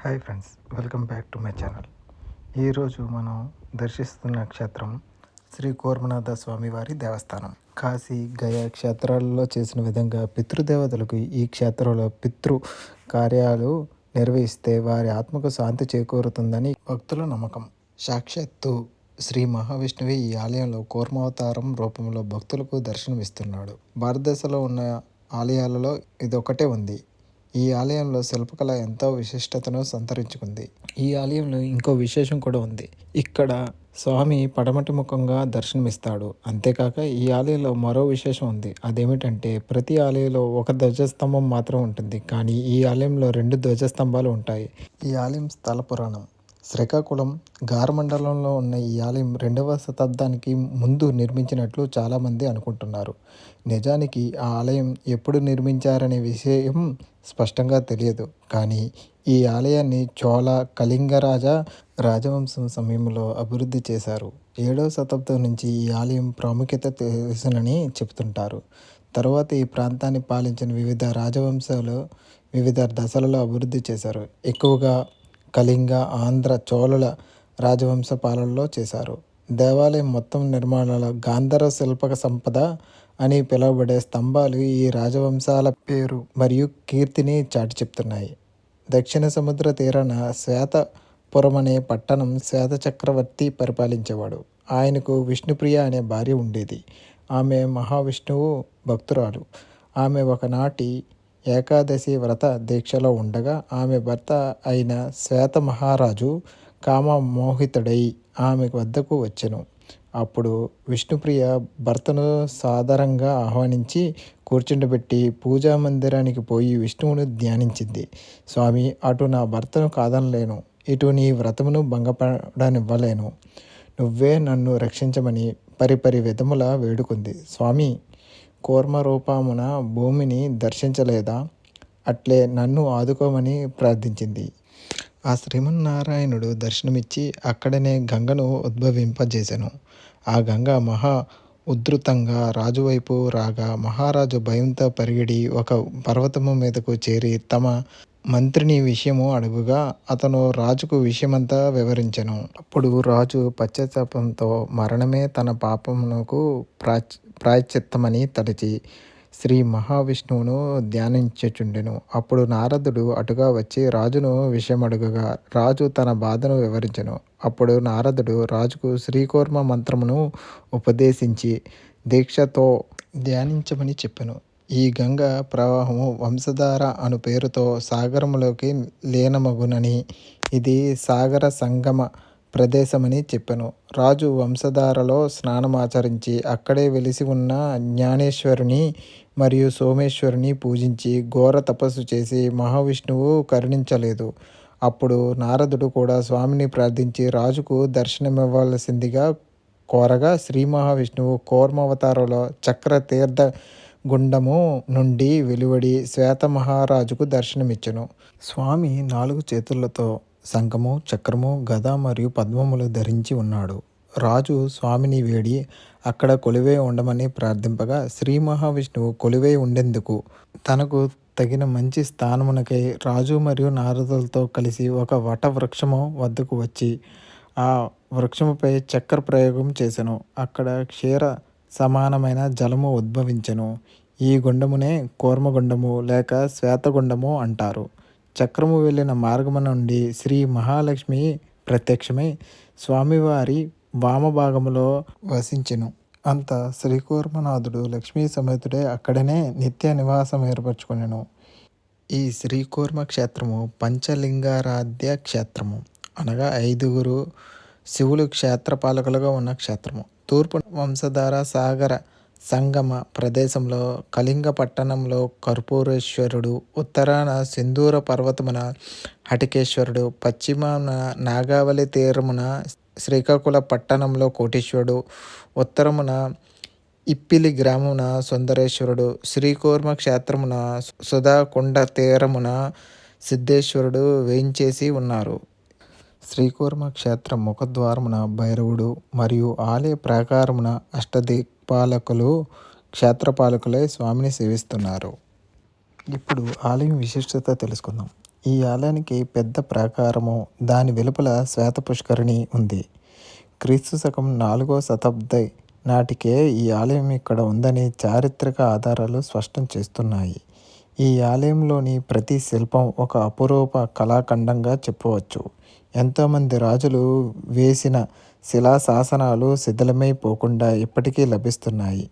Hi friends, welcome back to my channel. ఈరోజు మనం దర్శిస్తున్న క్షేత్రం శ్రీ కూర్మనాథ స్వామివారి దేవస్థానం. కాశీ, గయా క్షేత్రాలలో చేసిన విధంగా పితృదేవతలకు ఈ క్షేత్రంలో పితృ కార్యాలు నిర్వహిస్తే వారి ఆత్మకు శాంతి చేకూరుతుందని భక్తుల నమ్మకం. సాక్షాత్తు శ్రీ మహావిష్ణువే ఈ ఆలయంలో కూర్మావతారం రూపంలో భక్తులకు దర్శనమిస్తున్నాడు. భారతదేశంలో ఉన్న ఆలయాలలో ఇదొకటే ఉంది. ఈ ఆలయంలో శిల్పకళ ఎంతో విశిష్టతను సంతరించుకుంది. ఈ ఆలయంలో ఇంకో విశేషం కూడా ఉంది. ఇక్కడ స్వామి పడమటి ముఖంగా దర్శనమిస్తాడు. అంతేకాక ఈ ఆలయంలో మరో విశేషం ఉంది. అదేమిటంటే ప్రతి ఆలయంలో ఒక ధ్వజస్తంభం మాత్రం ఉంటుంది, కానీ ఈ ఆలయంలో 2 ధ్వజస్తంభాలు ఉంటాయి. ఈ ఆలయం స్థల పురాణం. శ్రీకాకుళం గారమండలంలో ఉన్న ఈ ఆలయం 2వ శతాబ్దానికి ముందు నిర్మించినట్లు చాలామంది అనుకుంటున్నారు. నిజానికి ఆ ఆలయం ఎప్పుడు నిర్మించారనే విషయం స్పష్టంగా తెలియదు. కానీ ఈ ఆలయాన్ని చోళ కళింగరాజ రాజవంశం సమయంలో అభివృద్ధి చేశారు. 7వ శతాబ్దం నుంచి ఈ ఆలయం ప్రాముఖ్యత తెలుసునని చెబుతుంటారు. తరువాత ఈ ప్రాంతాన్ని పాలించిన వివిధ రాజవంశాలు వివిధ దశలలో అభివృద్ధి చేశారు. ఎక్కువగా కళింగ, ఆంధ్ర, చోళుల రాజవంశ పాలనలో చేశారు. దేవాలయం మొత్తం నిర్మాణాల గాంధర్వ శిల్పక సంపద అని పిలువబడే స్తంభాలు ఈ రాజవంశాల పేరు మరియు కీర్తిని చాటి చెప్తున్నాయి. దక్షిణ సముద్ర తీరాన శ్వేతపురం అనే పట్టణం శ్వేత చక్రవర్తి పరిపాలించేవాడు. ఆయనకు విష్ణుప్రియ అనే భార్య ఉండేది. ఆమె మహావిష్ణువు భక్తురాలు. ఆమె ఒకనాటి ఏకాదశి వ్రత దీక్షలో ఉండగా ఆమె భర్త అయిన శ్వేత మహారాజు కామమోహితుడై ఆమె వద్దకు వచ్చెను. అప్పుడు విష్ణుప్రియ భర్తను సాదరంగా ఆహ్వానించి కూర్చుండబెట్టి పూజా మందిరానికి పోయి విష్ణువును ధ్యానించింది. స్వామి, అటు నా భర్తను కాదనలేను, ఇటు నీ వ్రతమును భంగపడనివ్వలేను. నువ్వే నన్ను రక్షించమని పరిపరి విధములా వేడుకుంది. స్వామి కూర్మరూపమున భూమిని దర్శించలేదా? అట్లే నన్ను ఆదుకోమని ప్రార్థించింది. ఆ శ్రీమన్నారాయణుడు దర్శనమిచ్చి అక్కడనే గంగను ఉద్భవింపజేసెను. ఆ గంగ మహా ఉధృతంగా రాజువైపు రాగా మహారాజు భయంతో పరిగెడి ఒక పర్వతము మీదకు చేరి తమ మంత్రిని విషయము అడుగుగా అతను రాజుకు విషయమంతా వివరించెను. అప్పుడు రాజు పశ్చాత్తాపంతో మరణమే తన పాపమునకు ప్రాయశ్చిత్తమని తలచి శ్రీ మహావిష్ణువును ధ్యానించుచుండెను. అప్పుడు నారదుడు అటుగా వచ్చి రాజును విషయమడుగగా రాజు తన బాధను వివరించెను. అప్పుడు నారదుడు రాజుకు శ్రీకూర్మ మంత్రమును ఉపదేశించి దీక్షతో ధ్యానించమని చెప్పెను. ఈ గంగ ప్రవాహము వంశధార అను పేరుతో సాగరములోకి లీనమగునని, ఇది సాగర సంగమ ప్రదేశమని చెప్పెను. రాజు వంశధారలో స్నానమాచరించి అక్కడే వెలిసి ఉన్న జ్ఞానేశ్వరుని మరియు సోమేశ్వరుని పూజించి ఘోర తపస్సు చేసి మహావిష్ణువు కరుణించలేదు. అప్పుడు నారదుడు కూడా స్వామిని ప్రార్థించి రాజుకు దర్శనమివ్వవలసిందిగా కోరగా శ్రీ మహావిష్ణువు కూర్మావతారంలో చక్ర తీర్థ గుండము నుండి వెలువడి శ్వేత మహారాజుకు దర్శనమిచ్చెను. స్వామి 4 చేతులతో శంఖము, చక్రము, గద మరియు పద్మములు ధరించి ఉన్నాడు. రాజు స్వామిని వేడి అక్కడ కొలువై ఉండమని ప్రార్థింపగా శ్రీ మహావిష్ణువు కొలువై ఉండేందుకు తనకు తగిన మంచి స్థానమునకై రాజు మరియు నారదులతో కలిసి ఒక వట వృక్షము వద్దకు వచ్చి ఆ వృక్షముపై చక్ర ప్రయోగం చేసెను. అక్కడ క్షీర సమానమైన జలము ఉద్భవించెను. ఈ గుండమునే కూర్మగుండము లేక శ్వేతగుండము అంటారు. చక్రము వెళ్ళిన మార్గము నుండి శ్రీ మహాలక్ష్మి ప్రత్యక్షమై స్వామివారి వామభాగములో వసించెను. అంత శ్రీకూర్మనాథుడు లక్ష్మీ సమేతుడే అక్కడనే నిత్య నివాసం ఏర్పరచుకొనెను. ఈ శ్రీకూర్మ క్షేత్రము పంచలింగారాధ్య క్షేత్రము, అనగా 5 శివులు క్షేత్రపాలకులుగా ఉన్న క్షేత్రము. తూర్పు వంశధార సాగర సంగమ ప్రదేశంలో కళింగ పట్టణంలో కర్పూరేశ్వరుడు, ఉత్తరాన సింధూర పర్వతమున హటికేశ్వరుడు, పశ్చిమాన నాగావళి తీరమున శ్రీకాకుళ పట్టణంలో కోటీశ్వరుడు, ఉత్తరమున ఇప్పిలి గ్రామమున సుందరేశ్వరుడు, శ్రీకూర్మ క్షేత్రమున సుధాకొండ తీరమున సిద్ధేశ్వరుడు వేయించేసి ఉన్నారు. శ్రీకూర్మ క్షేత్ర ముఖద్వారమున భైరవుడు మరియు ఆలయ ప్రాకారమున అష్టదిక్పాలకులు క్షేత్రపాలకులై స్వామిని సేవిస్తున్నారు. ఇప్పుడు ఆలయం విశిష్టత తెలుసుకుందాం. ఈ ఆలయానికి పెద్ద ప్రాకారము, దాని వెలుపల శ్వేత పుష్కరిణి ఉంది. క్రీస్తు శకం 4వ శతాబ్ది నాటికే ఈ ఆలయం ఇక్కడ ఉందని చారిత్రక ఆధారాలు స్పష్టం చేస్తున్నాయి. ఈ ఆలయంలోని ప్రతి శిల్పం ఒక అపురూప కళాఖండంగా చెప్పవచ్చు. ఎంతోమంది రాజులు వేసిన శిలాశాసనాలు శిథిలమైపోకుండా ఇప్పటికీ లభిస్తున్నాయి.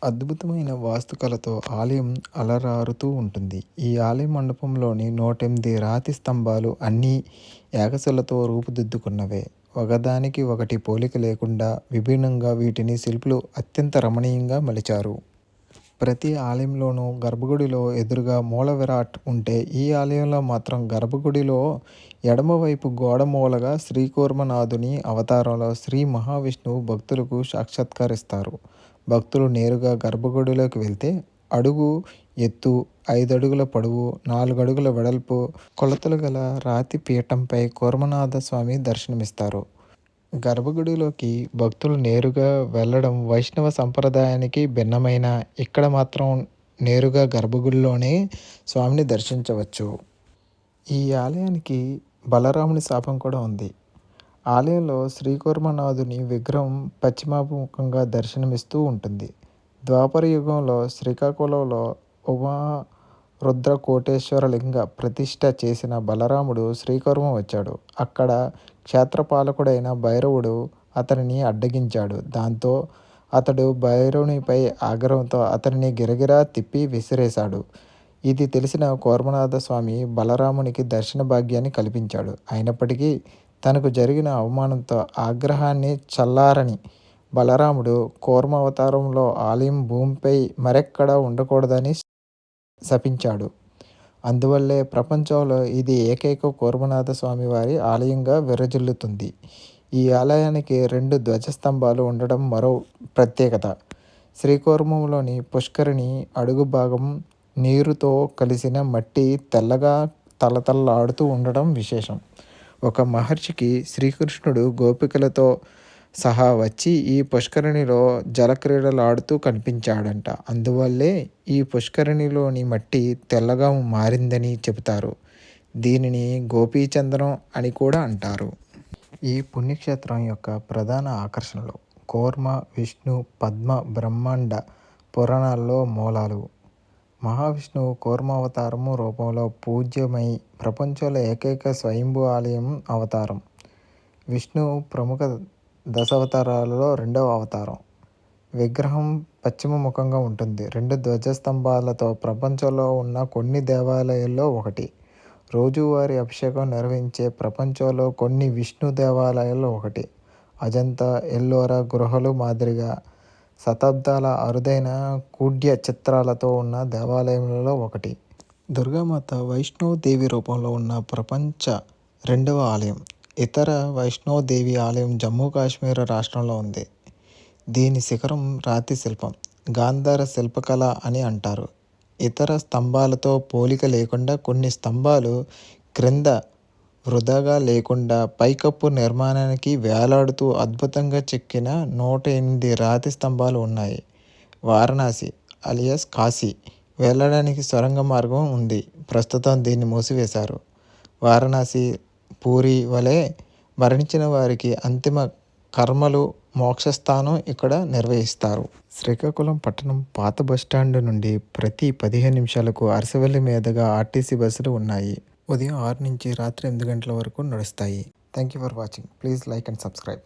అద్భుతమైన వాస్తుకళతో ఆలయం అలరారుతూ ఉంటుంది. ఈ ఆలయ మండపంలోని 108 రాతి స్తంభాలు అన్నీ ఏకశిలతో రూపుదిద్దుకున్నవే. ఒకదానికి ఒకటి పోలిక లేకుండా విభిన్నంగా వీటిని శిల్పులు అత్యంత రమణీయంగా మలిచారు. ప్రతి ఆలయంలోనూ గర్భగుడిలో ఎదురుగా మూల విరాట్ ఉంటే, ఈ ఆలయంలో మాత్రం గర్భగుడిలో ఎడమవైపు గోడ మూలగా శ్రీకూర్మనాథుని అవతారంలో శ్రీ మహావిష్ణువు భక్తులకు సాక్షాత్కరిస్తారు. భక్తులు నేరుగా గర్భగుడిలోకి వెళ్తే అడుగు ఎత్తు, 5 అడుగుల పొడవు, 4 అడుగుల వెడల్పు కొలతలు గల రాతి పీఠంపై కూర్మనాథ స్వామి దర్శనమిస్తారు. గర్భగుడిలోకి భక్తులు నేరుగా వెళ్ళడం వైష్ణవ సంప్రదాయానికి భిన్నమైన ఇక్కడ మాత్రం నేరుగా గర్భగుడిలోనే స్వామిని దర్శించవచ్చు. ఈ ఆలయానికి బలరాముని శాపం కూడా ఉంది. ఆలయంలో శ్రీకూర్మనాథుని విగ్రహం పశ్చిమాభిముఖంగా దర్శనమిస్తూ ఉంటుంది. ద్వాపర యుగంలో శ్రీకాకుళంలో ఉమా రుద్ర కోటేశ్వర లింగ ప్రతిష్ఠ చేసిన బలరాముడు శ్రీకూర్మం వచ్చాడు. అక్కడ క్షేత్రపాలకుడైన భైరవుడు అతనిని అడ్డగించాడు. దాంతో అతడు భైరవునిపై ఆగ్రహంతో అతనిని గిరగిరా తిప్పి విసిరేశాడు. ఇది తెలిసిన కూర్మనాథ స్వామి బలరామునికి దర్శన భాగ్యాన్ని కల్పించాడు. అయినప్పటికీ తనకు జరిగిన అవమానంతో ఆగ్రహాన్ని చల్లారని బలరాముడు కూర్మావతారంలో ఆలయం భూమిపై మరెక్కడా ఉండకూడదని శపించాడు. అందువల్లే ప్రపంచంలో ఇది ఏకైక కూర్మనాథ స్వామి వారి ఆలయంగా విరజిల్లుతుంది. ఈ ఆలయానికి 2 ధ్వజస్తంభాలు ఉండడం మరో ప్రత్యేకత. శ్రీకూర్మంలోని పుష్కరిణి అడుగు భాగం నీరుతో కలిసిన మట్టి తెల్లగా తళతళలాడుతూ ఉండడం విశేషం. ఒక మహర్షికి శ్రీకృష్ణుడు గోపికలతో సహా వచ్చి ఈ పుష్కరిణిలో జలక్రీడలాడుతూ కనిపించాడంట. అందువల్లే ఈ పుష్కరిణిలోని మట్టి తెల్లగా మారిందని చెబుతారు. దీనిని గోపీచందనం అని కూడా అంటారు. ఈ పుణ్యక్షేత్రం యొక్క ప్రధాన ఆకర్షణలు కూర్మ, విష్ణు, పద్మ, బ్రహ్మాండ పురాణాల్లో మూలాలు. మహావిష్ణువు కూర్మావతారము రూపంలో పూజ్యమై ప్రపంచంలో ఏకైక స్వయంభూ ఆలయం అవతారం. విష్ణువు ప్రముఖ దశావతారాలలో 2వ అవతారం. విగ్రహం పశ్చిమ ముఖంగా ఉంటుంది. 2 ధ్వజస్తంభాలతో ప్రపంచంలో ఉన్న కొన్ని దేవాలయాల్లో ఒకటి. రోజువారీ అభిషేకం నిర్వహించే ప్రపంచంలో కొన్ని విష్ణు దేవాలయాల్లో ఒకటి. అజంతా, ఎల్లోరా గుహలు మాదిరిగా శతాబ్దాల అరుదైన కుడ్య చిత్రాలతో ఉన్న దేవాలయాలలో ఒకటి. దుర్గామాత వైష్ణోదేవి రూపంలో ఉన్న ప్రపంచ 2వ ఆలయం. ఇతర వైష్ణోదేవి ఆలయం జమ్మూ కాశ్మీర్ రాష్ట్రంలో ఉంది. దీని శిఖరం రాతి శిల్పం, గాంధార శిల్పకళ అని అంటారు. ఇతర స్తంభాలతో పోలిక లేకుండా కొన్ని స్తంభాలు క్రింద వృధాగా లేకుండా పైకప్పు నిర్మాణానికి వేలాడుతూ అద్భుతంగా చెక్కిన 108 రాతి స్తంభాలు ఉన్నాయి. వారణాసి అలియాస్ కాశీ వెళ్ళడానికి సొరంగ మార్గం ఉంది. ప్రస్తుతం దీన్ని మూసివేశారు. వారణాసి, పూరి వలె మరణించిన వారికి అంతిమ కర్మలు మోక్షస్థానం ఇక్కడ నిర్వహిస్తారు. శ్రీకాకుళం పట్టణం పాత బస్టాండ్ నుండి ప్రతి 15 నిమిషాలకు అరసవల్లి మీదుగా ఆర్టీసీ బస్సులు ఉన్నాయి. ఉదయం 6 నుంచి రాత్రి 8 గంటల వరకు నడుస్తాయి. Thank you for watching. Please like and subscribe.